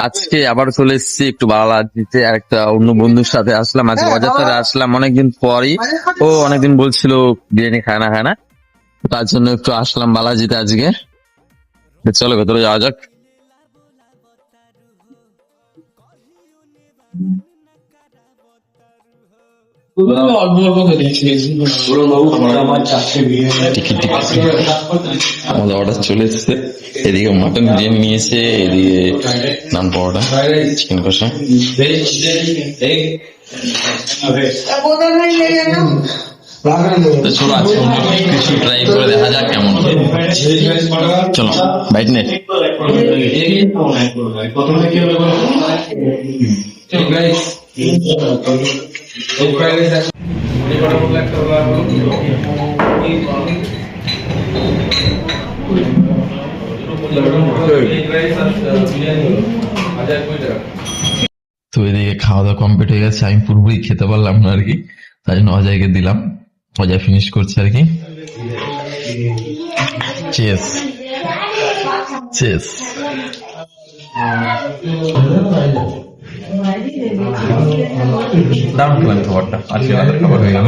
আজকে আবার চলে এসেছি একটু ভালো দিতে, আর একটা অন্য বন্ধুর সাথে আসলাম। আজকে অজার সাথে আসলাম অনেকদিন পরই। ও অনেকদিন বলছিল বিরিয়ানি খায় না, তার জন্য একটু আসলাম বালাজিতে আজকে। চলো ভেতরে যাওয়া যাক। আমাদের অর্ডার চলে এসেছে। এদিকে মাটন বিরিয়ানি নিয়েছে, এদিকে নান পরোটা, চিকেন কষা। তো চলো আজকে অন্য কিছু ট্রাই করে দেখা যাক কেমন। চলো বাইট নে। তো এদিকে খাওয়া দাওয়া কমপ্লিট হয়ে গেছে, আমি পুরোপুরি খেতে পারলাম না আর কি, তাই জন্য অজয়কে দিলাম। অজয় ফিনিশ করছে আর কি। Cheers cheers. দারুণ খেলাম খাবারটা, আজকে রাতের খাবার হয়ে গেল।